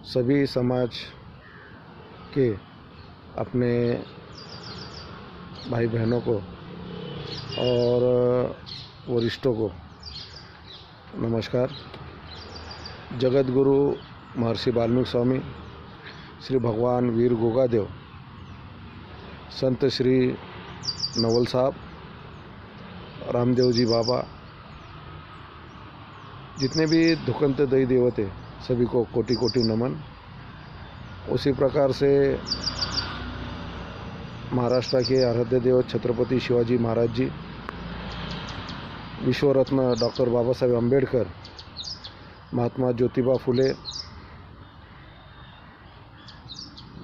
सभी समाज के अपने भाई बहनों को और वरिष्ठों को नमस्कार। जगत गुरु महर्षि वाल्मीकि स्वामी, श्री भगवान वीर गोगादेव, संत श्री नवल साहब, रामदेव जी बाबा, जितने भी धुकंते दई देवते सभी को कोटि कोटि नमन। उसी प्रकार से महाराष्ट्र के आराध्य देव छत्रपति शिवाजी महाराज जी, विश्व रत्न doctor Baba Saheb Ambedkar, Mahatma Jyotiba Phule,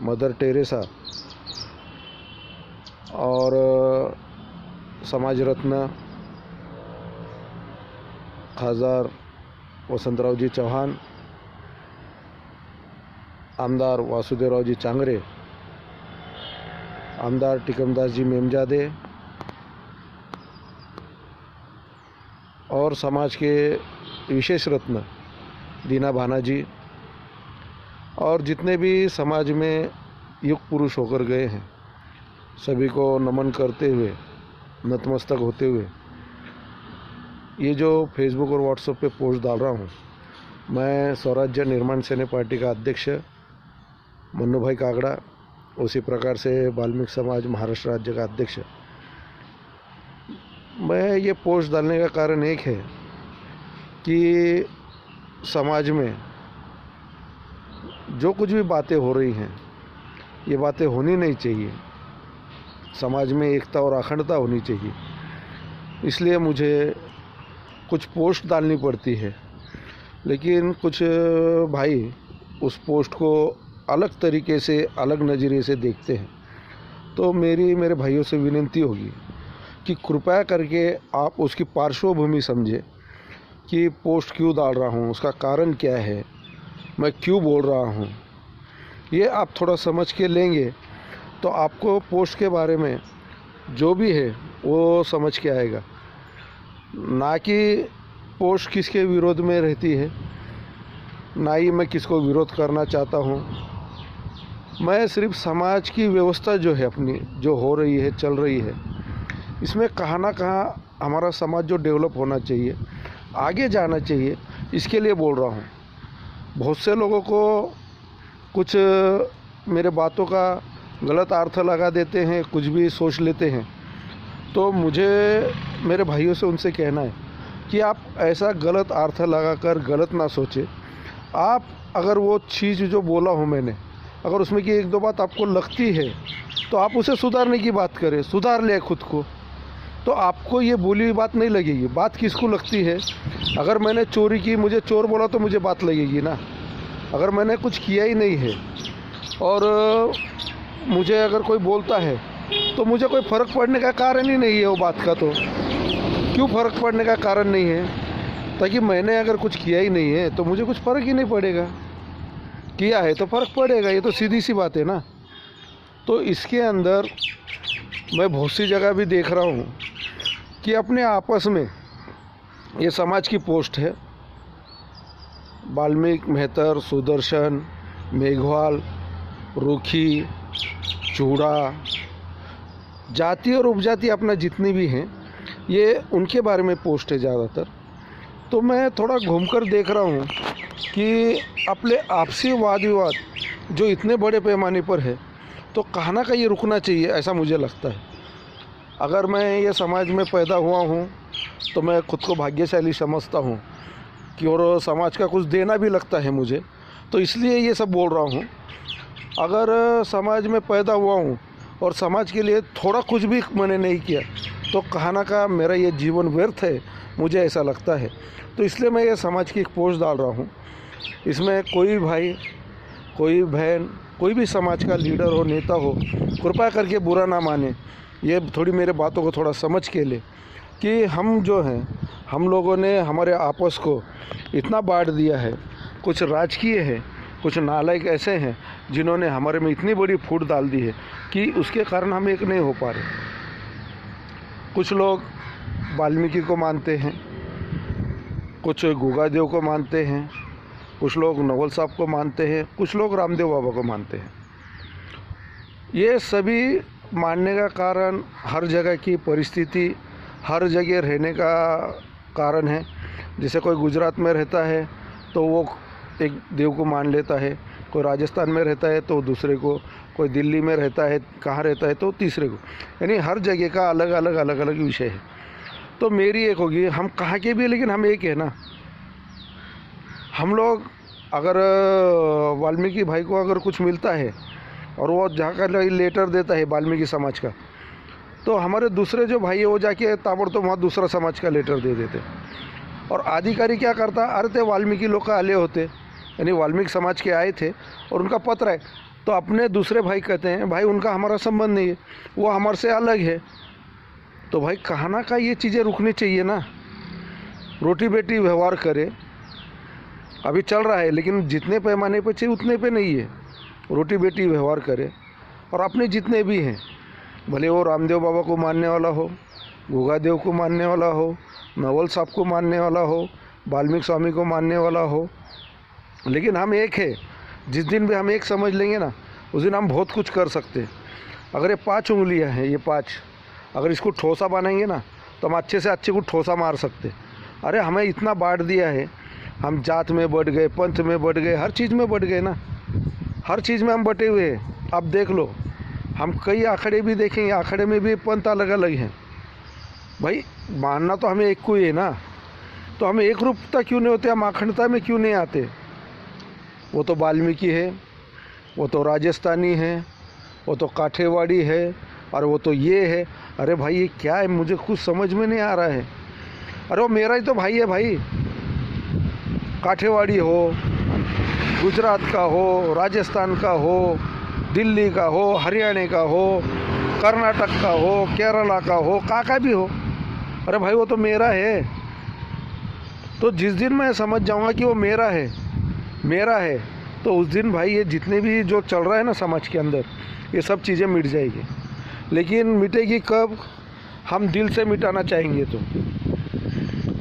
mother Teresa और समाज रत्न खासदार वसंतराव जी चौहान, आमदार वासुदेवराव जी चांगरे, आमदार टिकमदास जी मेमजादे और समाज के विशेष रत्न दीना भाना जी और जितने भी समाज में युग पुरुष होकर गए हैं, सभी को नमन करते हुए, नतमस्तक होते हुए, ये जो फेसबुक और व्हाट्सएप पे पोस्ट डाल रहा हूँ, मैं स्वराज्य निर्माण सेना पार्टी का अध्यक्ष मन्नू भाई कागड़ा, उसी प्रकार से वाल्मीकि समाज महाराष्ट्र राज्य का अध्यक्ष। मैं ये पोस्ट डालने का कारण एक है कि समाज में जो कुछ भी बातें हो रही हैं, ये बातें होनी नहीं चाहिए। समाज में एकता और अखंडता होनी चाहिए, इसलिए मुझे कुछ पोस्ट डालनी पड़ती है। लेकिन कुछ भाई उस पोस्ट को अलग तरीके से, अलग नज़रिए से देखते हैं। तो मेरे भाइयों से विनती होगी कि कृपया करके आप उसकी पार्श्वभूमि समझें कि पोस्ट क्यों डाल रहा हूँ, उसका कारण क्या है, मैं क्यों बोल रहा हूँ। ये आप थोड़ा समझ के लेंगे तो आपको पोस्ट के बारे में जो भी है वो समझ के आएगा। ना कि पोस्ट किसके विरोध में रहती है, ना ही मैं किसको विरोध करना चाहता हूँ। मैं सिर्फ समाज की व्यवस्था जो है अपनी, जो हो रही है, चल रही है, इसमें कहाँ ना कहाँ हमारा समाज जो डेवलप होना चाहिए, आगे जाना चाहिए, इसके लिए बोल रहा हूँ। बहुत से लोगों को कुछ मेरे बातों का गलत अर्थ लगा देते हैं, कुछ भी सोच लेते हैं। तो मुझे मेरे भाइयों से उनसे कहना है कि आप ऐसा गलत अर्थ लगाकर गलत ना सोचें। आप अगर वो चीज़ जो बोला हूँ मैंने, अगर उसमें की एक दो बात आपको लगती है तो आप उसे सुधारने की बात करें, सुधार ले खुद को, तो आपको ये बोली हुई बात नहीं लगेगी। बात किसको लगती है? अगर मैंने चोरी की, मुझे चोर बोला तो मुझे बात लगेगी ना। अगर मैंने कुछ किया ही नहीं है और मुझे अगर कोई बोलता है तो मुझे कोई फ़र्क पड़ने का कारण ही नहीं है वो बात का। तो क्यों फ़र्क पड़ने का कारण नहीं है? ताकि मैंने अगर कुछ किया ही नहीं है तो मुझे कुछ फ़र्क ही नहीं पड़ेगा। किया है तो फ़र्क पड़ेगा, ये तो सीधी सी बात है ना। तो इसके अंदर मैं बहुत सी जगह भी देख रहा हूँ कि अपने आपस में ये समाज की पोस्ट है, वाल्मीकि, मेहतर, सुदर्शन, मेघवाल, रूखी, चूड़ा, जाति और उपजाति अपना जितनी भी हैं, ये उनके बारे में पोस्ट है ज़्यादातर। तो मैं थोड़ा घूमकर देख रहा हूँ कि अपने आपसी वाद विवाद जो इतने बड़े पैमाने पर है, तो कहाँ ना कहीं ये रुकना चाहिए, ऐसा मुझे लगता है। अगर मैं ये समाज में पैदा हुआ हूँ तो मैं खुद को भाग्यशाली समझता हूँ कि और समाज का कुछ देना भी लगता है मुझे, तो इसलिए ये सब बोल रहा हूँ। अगर समाज में पैदा हुआ हूँ और समाज के लिए थोड़ा कुछ भी मैंने नहीं किया तो कहाँ ना कहाँ मेरा ये जीवन व्यर्थ है, मुझे ऐसा लगता है। तो इसलिए मैं ये समाज की एक पोस्ट डाल रहा हूँ। इसमें कोई भाई, कोई बहन, कोई भी समाज का लीडर हो, नेता हो, कृपया करके बुरा ना माने। ये थोड़ी मेरे बातों को थोड़ा समझ के ले कि हम जो हैं, हम लोगों ने हमारे आपस को इतना बांट दिया है। कुछ राजकीय है, कुछ नालायक ऐसे हैं जिन्होंने हमारे में इतनी बड़ी फूट डाल दी है कि उसके कारण हम एक नहीं हो पा रहे। कुछ लोग वाल्मीकि को मानते हैं, कुछ गोगादेव को मानते हैं, कुछ लोग नवल साहब को मानते हैं, कुछ लोग रामदेव बाबा को मानते हैं। ये सभी मानने का कारण हर जगह की परिस्थिति, हर जगह रहने का कारण है। जैसे कोई गुजरात में रहता है तो वो एक देव को मान लेता है, कोई राजस्थान में रहता है तो दूसरे को, कोई दिल्ली में रहता है, कहाँ रहता है तो तीसरे को, यानी हर जगह का अलग अलग विषय है। तो मेरी एक होगी, हम कहाँ के भी लेकिन हम एक है ना। हम लोग अगर वाल्मीकि भाई को अगर कुछ मिलता है और वो जहाँ का लेटर देता है वाल्मीकि समाज का, तो हमारे दूसरे जो भाई है वो जाके ताबड़तोड़ वहाँ दूसरा समाज का लेटर दे देते। और अधिकारी क्या करता, अरे ते वाल्मीकि लोग का आले होते, यानी वाल्मीकि समाज के आए थे और उनका पत्र है, तो अपने दूसरे भाई कहते हैं भाई उनका हमारा संबंध नहीं है, वो हमारे से अलग है। तो भाई कहना का ये चीज़ें रुकनी चाहिए ना। रोटी बेटी व्यवहार करे, अभी चल रहा है लेकिन जितने पैमाने पे चाहिए उतने पे नहीं है। रोटी बेटी व्यवहार करे और अपने जितने भी हैं, भले वो रामदेव बाबा को मानने वाला हो, गोगा देव को मानने वाला हो, नवल साहब को मानने वाला हो, वाल्मीकि स्वामी को मानने वाला हो, लेकिन हम एक है। जिस दिन भी हम एक समझ लेंगे ना, उस दिन हम बहुत कुछ कर सकते हैं। अगर ये 5 उंगलियां हैं, ये 5 अगर इसको ठोसा बनाएंगे ना तो हम अच्छे से अच्छे को ठोसा मार सकते। अरे हमें इतना बांट दिया है, हम जात में बढ़ गए, पंथ में बढ़ गए, हर चीज़ में बढ़ गए ना, हर चीज़ में हम बटे हुए हैं। अब देख लो, हम कई आखड़े भी देखेंगे, आखड़े में भी पंथ अलग अलग हैं। भाई मानना तो हमें एक को ही है ना, तो हमें एक रूपता क्यों नहीं होते, हम अखंडता में क्यों नहीं आते। वो तो वाल्मीकि है, वो तो राजस्थानी है, वो तो काठियावाड़ी है, और वो तो ये है। अरे भाई ये क्या है, मुझे कुछ समझ में नहीं आ रहा है। अरे वो मेरा ही तो भाई है भाई, काठियावाड़ी हो, गुजरात का हो, राजस्थान का हो, दिल्ली का हो, हरियाणा का हो, कर्नाटक का हो, केरला का हो, का भी हो। अरे भाई वो तो मेरा है। तो जिस दिन मैं समझ जाऊंगा कि वो मेरा है, तो उस दिन भाई ये जितने भी जो चल रहा है ना समाज के अंदर, ये सब चीज़ें मिट जाएगी। लेकिन मिटेगी कब, हम दिल से मिटाना चाहेंगे तो।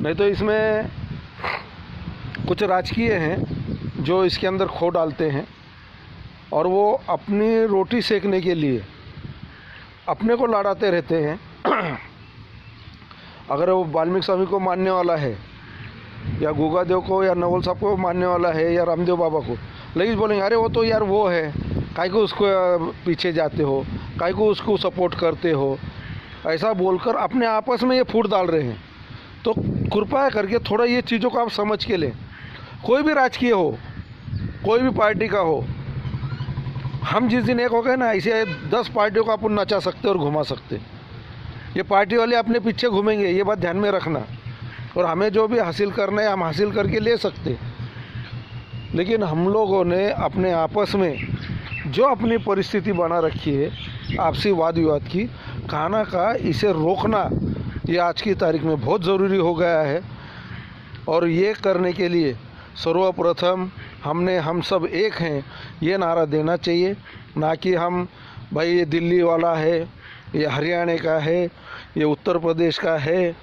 नहीं तो इसमें कुछ राजकीय हैं जो इसके अंदर खो डालते हैं और वो अपनी रोटी सेकने के लिए अपने को लड़ाते रहते हैं। अगर वो वाल्मीकि स्वामी को मानने वाला है, या गोगा देव को, या नवल साहब को मानने वाला है, या रामदेव बाबा को, लेकिन बोलेंगे अरे वो तो यार वो है, काहे को उसको पीछे जाते हो, काहे को उसको सपोर्ट करते हो, ऐसा बोलकर अपने आपस में ये फूट डाल रहे हैं। तो कृपया करके थोड़ा ये चीज़ों को आप समझ के लें। कोई भी राजकीय हो, कोई भी पार्टी का हो, हम जिस दिन एक हो गए ना, इसे 10 पार्टियों को अपन नचा सकते और घुमा सकते। ये पार्टी वाले अपने पीछे घूमेंगे, ये बात ध्यान में रखना। और हमें जो भी हासिल करना है हम हासिल करके ले सकते, लेकिन हम लोगों ने अपने आपस में जो अपनी परिस्थिति बना रखी है आपसी वाद विवाद की, कहना का इसे रोकना ये आज की तारीख में बहुत ज़रूरी हो गया है। और ये करने के लिए सर्वप्रथम हम सब एक हैं ये नारा देना चाहिए, ना कि हम भाई ये दिल्ली वाला है, ये हरियाणा का है, ये उत्तर प्रदेश का है,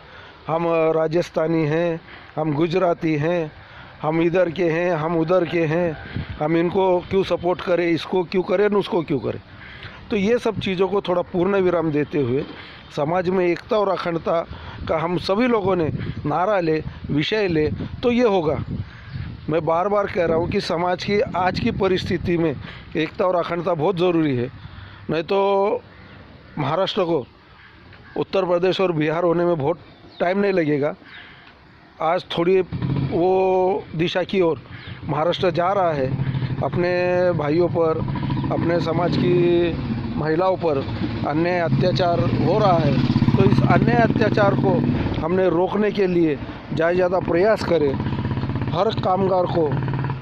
हम राजस्थानी हैं, हम गुजराती हैं, हम इधर के हैं, हम उधर के हैं, हम इनको क्यों सपोर्ट करें, इसको क्यों करें, उसको क्यों करें। तो ये सब चीज़ों को थोड़ा पूर्ण विराम देते हुए समाज में एकता और अखंडता का हम सभी लोगों ने नारा ले, विषय ले, तो ये होगा। मैं बार बार कह रहा हूँ कि समाज की आज की परिस्थिति में एकता और अखंडता बहुत ज़रूरी है। नहीं तो महाराष्ट्र को उत्तर प्रदेश और बिहार होने में बहुत टाइम नहीं लगेगा। आज थोड़ी वो दिशा की ओर महाराष्ट्र जा रहा है, अपने भाइयों पर, अपने समाज की महिलाओं पर अन्याय अत्याचार हो रहा है। तो इस अन्याय अत्याचार को हमने रोकने के लिए ज़्यादा प्रयास करें। हर कामगार को,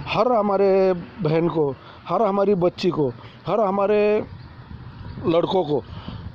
हर हमारे बहन को, हर हमारी बच्ची को, हर हमारे लड़कों को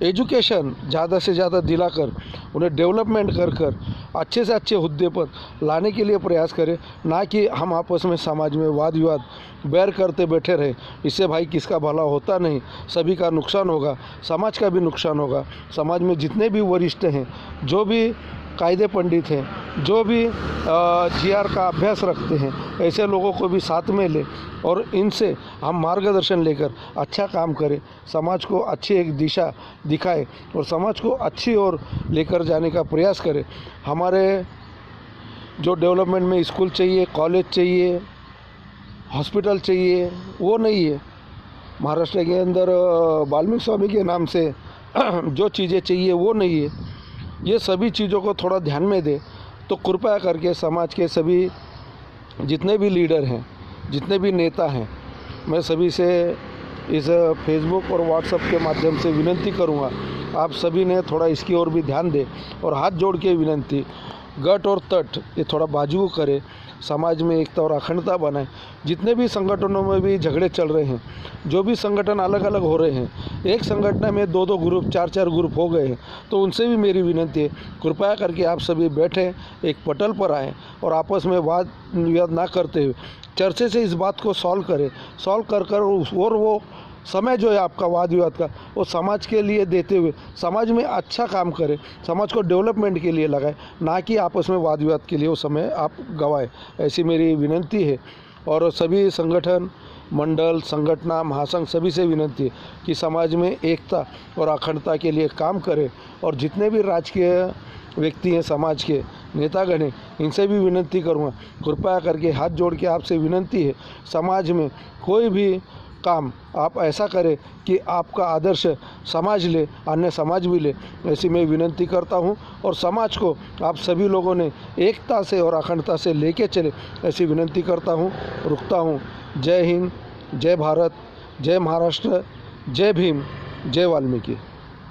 एजुकेशन ज़्यादा से ज़्यादा दिलाकर उन्हें डेवलपमेंट कर अच्छे से अच्छे हुद्दे पर लाने के लिए प्रयास करें, ना कि हम आपस में समाज में वाद विवाद बैर करते बैठे रहे। इससे भाई किसका भला होता नहीं, सभी का नुकसान होगा, समाज का भी नुकसान होगा। समाज में जितने भी वरिष्ठ हैं, जो भी कायदे पंडित हैं, जो भी जीआर का अभ्यास रखते हैं, ऐसे लोगों को भी साथ में ले और इनसे हम मार्गदर्शन लेकर अच्छा काम करें, समाज को अच्छी एक दिशा दिखाए और समाज को अच्छी ओर लेकर जाने का प्रयास करें। हमारे जो डेवलपमेंट में स्कूल चाहिए, कॉलेज चाहिए, हॉस्पिटल चाहिए, वो नहीं है। महाराष्ट्र के अंदर वाल्मीकि स्वामी के नाम से जो चीज़ें चाहिए वो नहीं है। ये सभी चीज़ों को थोड़ा ध्यान में दे तो कृपया करके समाज के सभी जितने भी लीडर हैं, जितने भी नेता हैं, मैं सभी से इस फेसबुक और व्हाट्सएप के माध्यम से विनती करूंगा, आप सभी ने थोड़ा इसकी ओर भी ध्यान दें और हाथ जोड़ के विनती, गट और तट ये थोड़ा बाजू करे, समाज में एकता और अखंडता बनाए। जितने भी संगठनों में भी झगड़े चल रहे हैं, जो भी संगठन अलग अलग हो रहे हैं, एक संगठन में 2-2 ग्रुप, 4-4 ग्रुप हो गए हैं, तो उनसे भी मेरी विनती है, कृपया करके आप सभी बैठें, एक पटल पर आएँ और आपस में वाद विवाद ना करते हुए चर्चा से इस बात को सॉल्व करें। सॉल्व कर और वो समय जो है आपका वाद विवाद का, वो समाज के लिए देते हुए समाज में अच्छा काम करें, समाज को डेवलपमेंट के लिए लगाए, ना कि आपस में वाद विवाद के लिए वो समय आप गंवाएं। ऐसी मेरी विनती है। और सभी संगठन, मंडल, संगठना, महासंघ सभी से विनती है कि समाज में एकता और अखंडता के लिए काम करें। और जितने भी राजकीय व्यक्ति हैं, समाज के नेतागण हैं, इनसे भी विनती करूँगा, कृपया करके हाथ जोड़ के आपसे विनती है, समाज में कोई भी काम आप ऐसा करें कि आपका आदर्श समाज ले, अन्य समाज भी ले, ऐसी मैं विनती करता हूं। और समाज को आप सभी लोगों ने एकता से और अखंडता से लेके चले, ऐसी विनती करता हूं। रुकता हूं। जय हिंद, जय भारत, जय महाराष्ट्र, जय भीम, जय वाल्मीकि।